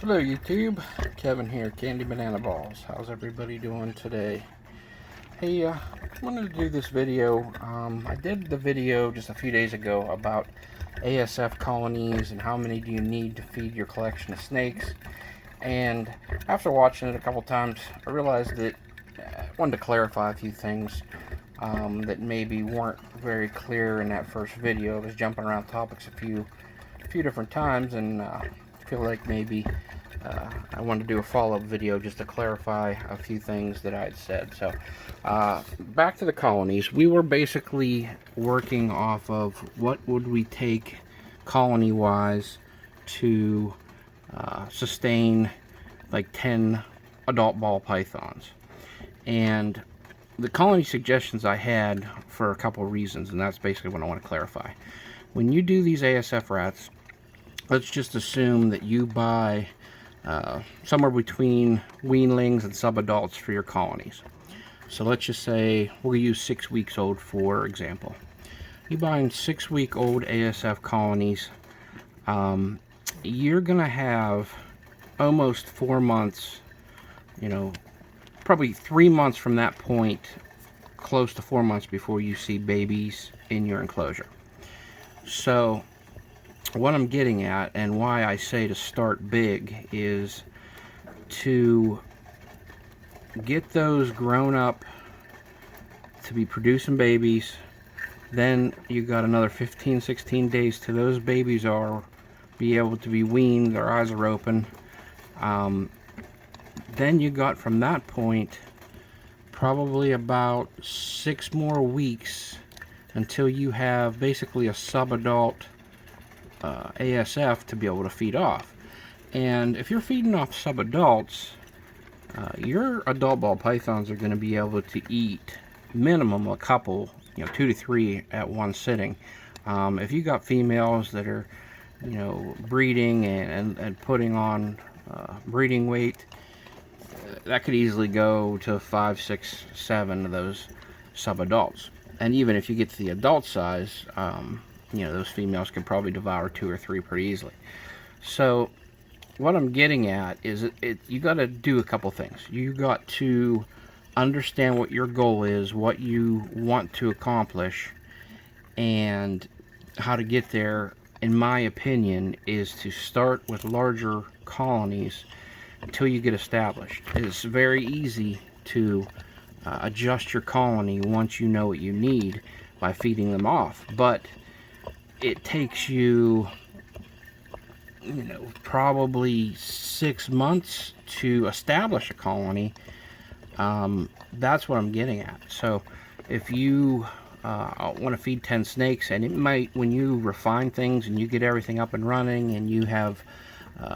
Hello YouTube, Kevin here, Candy Banana Balls. How's everybody doing today? Hey, wanted to do this video. I did the video just a few days ago about ASF colonies and how many do you need to feed your collection of snakes. And after watching it a couple times, I realized that I wanted to clarify a few things that maybe weren't very clear in that first video. I was jumping around topics a few different times, and I feel like maybe I wanted to do a follow-up video just to clarify a few things that I had said. So back to the colonies. We were basically working off of what would we take colony-wise to sustain like 10 adult ball pythons. And the colony suggestions I had for a couple of reasons, and that's basically what I want to clarify. When you do these ASF rats, let's just assume that you buy somewhere between weanlings and subadults for your colonies. So let's just say we'll use 6 weeks old for example. You buying 6-week-old ASF colonies, you're gonna have almost 4 months, probably 3 months from that point, close to 4 months before you see babies in your enclosure. So what I'm getting at, and why I say to start big, is to get those grown up to be producing babies. Then you got another 15-16 days till those babies are be able to be weaned, their eyes are open. Then you got from that point probably about 6 more weeks until you have basically a subadult ASF to be able to feed off. And if you're feeding off subadults, your adult ball pythons are going to be able to eat minimum a couple, 2 to 3 at one sitting. If you got females that are breeding and putting on breeding weight, that could easily go to 5, 6, 7 of those subadults. And even if you get to the adult size, those females can probably devour 2 or 3 pretty easily. So what I'm getting at is you got to do a couple things. You got to understand what your goal is, what you want to accomplish, and how to get there. In my opinion, is to start with larger colonies until you get established. It's very easy to adjust your colony once you know what you need by feeding them off, but it takes you probably 6 months to establish a colony. That's what I'm getting at. So if you want to feed 10 snakes, and it might, when you refine things and you get everything up and running and you have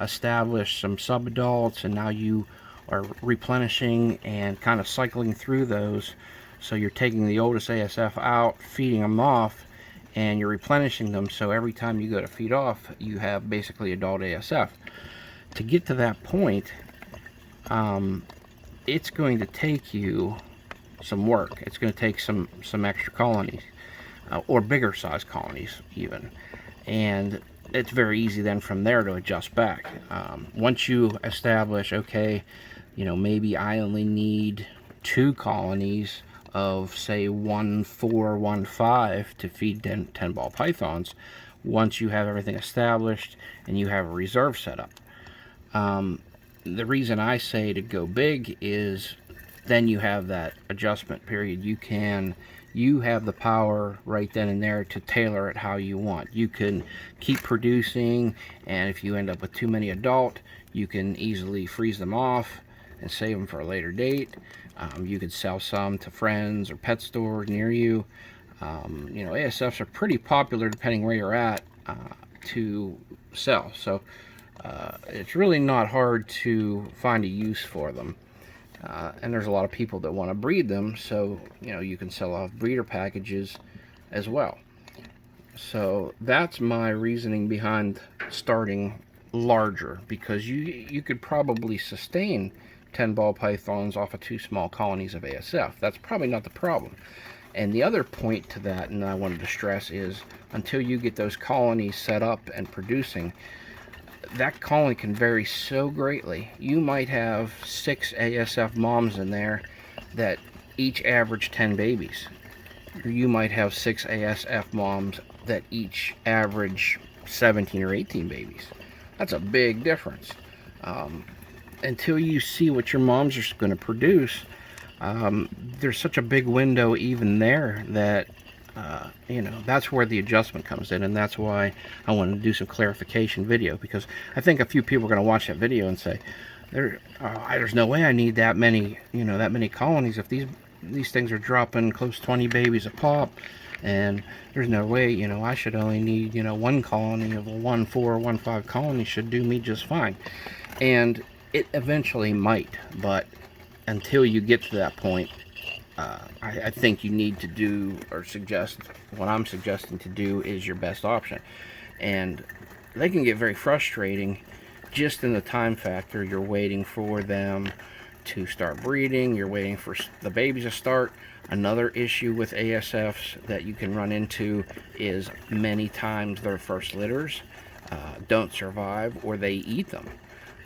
established some subadults, and now you are replenishing and kind of cycling through those, so you're taking the oldest ASF out, feeding them off, and you're replenishing them, so every time you go to feed off, you have basically adult ASF. To get to that point, it's going to take you some work. It's going to take some extra colonies, or bigger size colonies even, and it's very easy then from there to adjust back. Once you establish, okay, maybe I only need 2 colonies of, say, 1, 4, 1, 5 to feed 10 ball pythons. Once you have everything established and you have a reserve set up, the reason I say to go big is then you have that adjustment period. You have the power right then and there to tailor it how you want. You can keep producing, and if you end up with too many adult, you can easily freeze them off and save them for a later date. You could sell some to friends or pet stores near you. ASFs are pretty popular depending where you're at to sell. So it's really not hard to find a use for them. And there's a lot of people that want to breed them, so you can sell off breeder packages as well. So that's my reasoning behind starting larger, because you could probably sustain 10 ball pythons off of 2 small colonies of ASF. That's probably not the problem. And the other point to that, and I wanted to stress, is until you get those colonies set up and producing, that colony can vary so greatly. You might have 6 ASF moms in there that each average 10 babies. Or you might have 6 ASF moms that each average 17 or 18 babies. That's a big difference. Until you see what your moms are going to produce, there's such a big window even there that that's where the adjustment comes in, and that's why I wanted to do some clarification video, because I think a few people are going to watch that video and say, there's no way I need that many, that many colonies if these things are dropping close to 20 babies a pop, and there's no way, I should only need, one colony of a 1-4 or 1-5 colony should do me just fine. And it eventually might, but until you get to that point, I think you need to do, or suggest, what I'm suggesting to do is your best option. And they can get very frustrating just in the time factor. You're waiting for them to start breeding, you're waiting for the babies to start. Another issue with ASFs that you can run into is many times their first litters don't survive, or they eat them.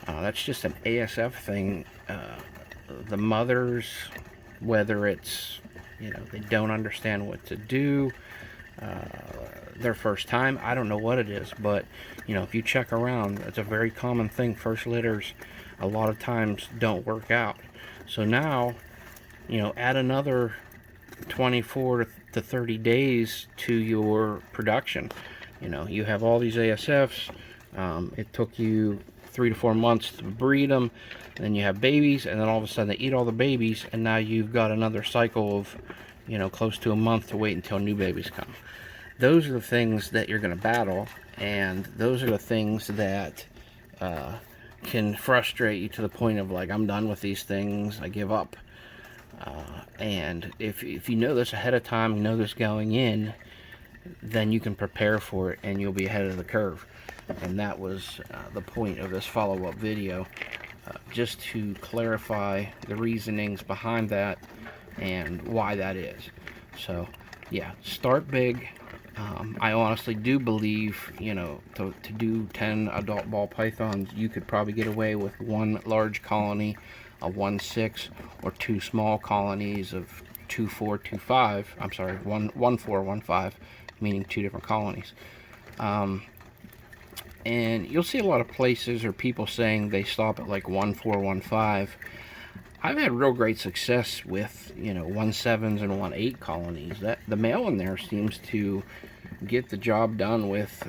That's just an ASF thing. The mothers, whether it's, they don't understand what to do, their first time, I don't know what it is, but, if you check around, it's a very common thing. First litters, a lot of times, don't work out. So now, add another 24 to 30 days to your production. You have all these ASFs, it took you 3 to 4 months to breed them, and then you have babies, and then all of a sudden they eat all the babies, and now you've got another cycle of, close to a month to wait until new babies come. Those are the things that you're going to battle, and those are the things that can frustrate you to the point of, like, I'm done with these things, I give up. And if you know this ahead of time, you know this going in, then you can prepare for it, and you'll be ahead of the curve. And that was the point of this follow-up video, just to clarify the reasonings behind that and why that is. So yeah, start big. I honestly do believe, to do 10 adult ball pythons, you could probably get away with 1 large colony, a 1-6, or 2 small colonies of 2-4, 2-5. I'm sorry, 1-4, 1-5, meaning 2 different colonies. And you'll see a lot of places or people saying they stop at like 1-4, 1-5. I've had real great success with, 1-7s and 1-8 colonies. That the male in there seems to get the job done with,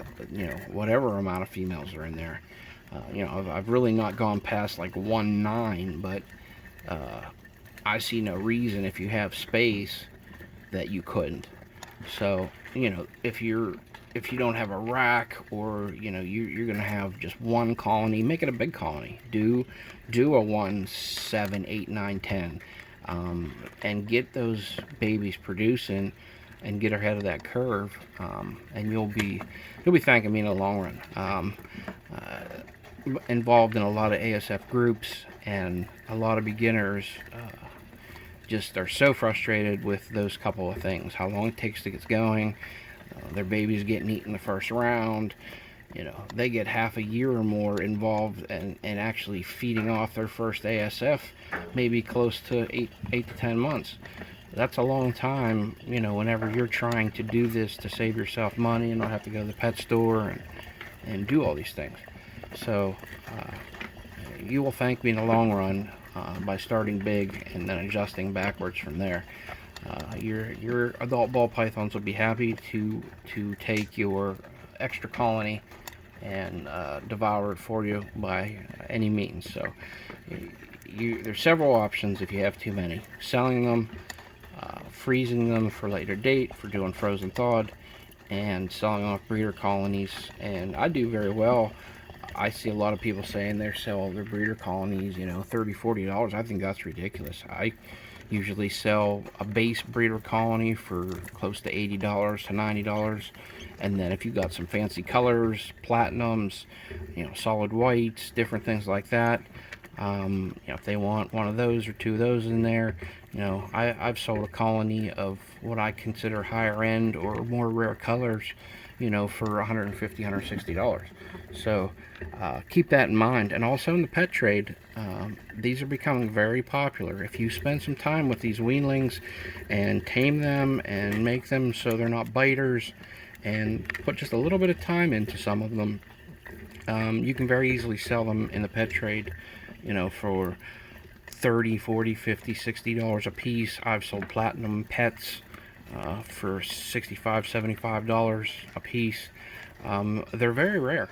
whatever amount of females are in there. I've really not gone past like 1-9, but I see no reason, if you have space, that you couldn't. So, if you don't have a rack, or you're gonna have just 1 colony, make it a big colony. Do a 1, 7, 8, 9, 10, and get those babies producing and get ahead of that curve, and you'll be thanking me in the long run. Involved in a lot of ASF groups, and a lot of beginners just are so frustrated with those couple of things: how long it takes to get going, their babies getting eaten the first round. They get half a year or more involved and actually feeding off their first ASF, maybe close to 8 to 10 months. That's a long time, whenever you're trying to do this to save yourself money and not have to go to the pet store and do all these things. So you will thank me in the long run by starting big and then adjusting backwards from there. Your adult ball pythons will be happy to take your extra colony and devour it for you by any means. So there's several options if you have too many: selling them, freezing them for later date for doing frozen thawed, and selling off breeder colonies. And I do very well. I see a lot of people saying they sell their breeder colonies, $30, $40. I think that's ridiculous. I usually sell a base breeder colony for close to $80 to $90, and then if you got some fancy colors, platinums, solid whites, different things like that, If they want one of those or two of those in there, I've sold a colony of what I consider higher end or more rare colors, for $150, $160. So keep that in mind. And also in the pet trade, these are becoming very popular. If you spend some time with these weanlings and tame them and make them so they're not biters, and put just a little bit of time into some of them, you can very easily sell them in the pet trade, for $30, $40, $50, $60 a piece. I've sold platinum pets for $65, $75 a piece. They're very rare.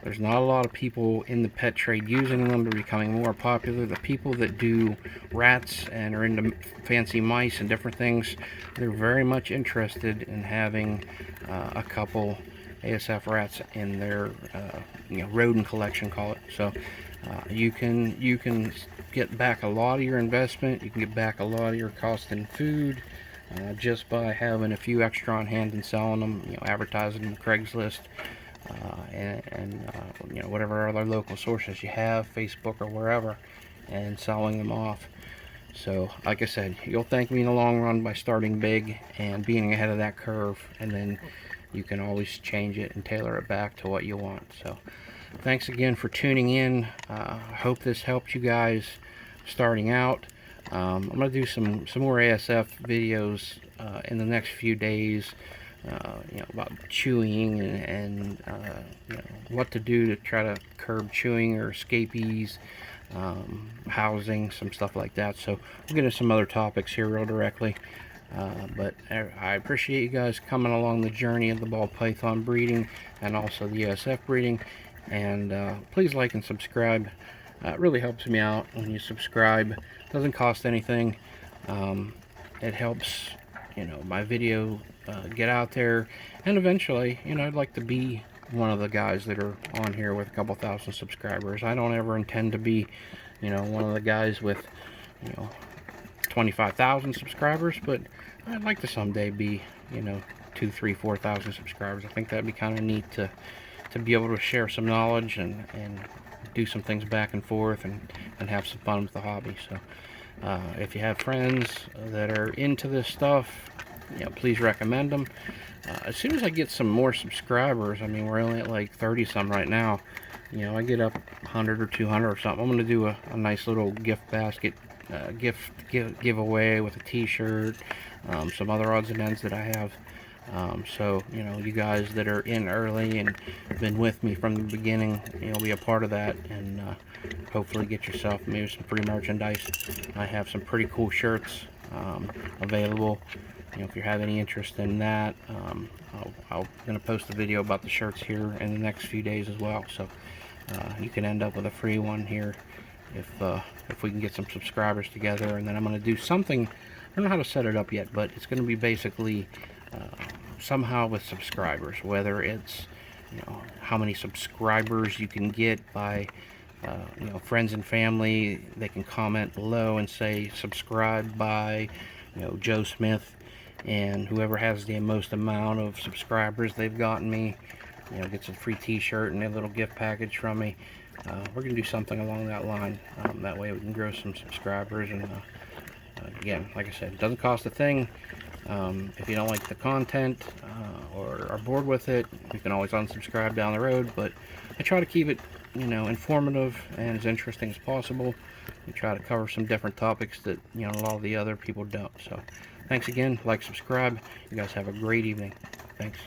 There's not a lot of people in the pet trade using them. They're becoming more popular. The people that do rats and are into fancy mice and different things, they're very much interested in having a couple ASF rats in their rodent collection, call it. So you can get back a lot of your investment. You can get back a lot of your cost in food just by having a few extra on hand and selling them. Advertising on Craigslist and whatever other local sources you have, Facebook or wherever, and selling them off. So like I said, you'll thank me in the long run by starting big and being ahead of that curve, and then you can always change it and tailor it back to what you want. So thanks again for tuning in. I hope this helped you guys starting out. I'm going to do some more ASF videos in the next few days, about chewing and what to do to try to curb chewing or scabies, housing, some stuff like that. So we'll get into some other topics here real directly. But I appreciate you guys coming along the journey of the ball python breeding and also the ASF breeding. And please like and subscribe. It really helps me out when you subscribe. It doesn't cost anything. It helps, my video get out there. And eventually, I'd like to be one of the guys that are on here with a couple thousand subscribers. I don't ever intend to be, one of the guys with, 25,000 subscribers, but I'd like to someday be, 2, 3, 4,000 subscribers. I think that'd be kind of neat to be able to share some knowledge and do some things back and forth and have some fun with the hobby. So if you have friends that are into this stuff, please recommend them. As soon as I get some more subscribers, I mean, we're only at like 30 some right now, I get up 100 or 200 or something, I'm going to do a nice little gift basket giveaway with a t-shirt, some other odds and ends that I have. So you guys that are in early and been with me from the beginning, be a part of that, and hopefully get yourself maybe some free merchandise. I have some pretty cool shirts available. If you have any interest in that, I'm going to post a video about the shirts here in the next few days as well. So you can end up with a free one here if we can get some subscribers together. And then I'm going to do something, I don't know how to set it up yet, but it's going to be basically somehow with subscribers, whether it's how many subscribers you can get by friends and family. They can comment below and say subscribed by Joe Smith, and whoever has the most amount of subscribers they've gotten me gets a free t-shirt and a little gift package from me. We're gonna do something along that line. That way we can grow some subscribers. And again, like I said, it doesn't cost a thing. If you don't like the content or are bored with it, you can always unsubscribe down the road. But I try to keep it informative and as interesting as possible. We try to cover some different topics that a lot of the other people don't. So thanks again. Like, subscribe. You guys have a great evening. Thanks.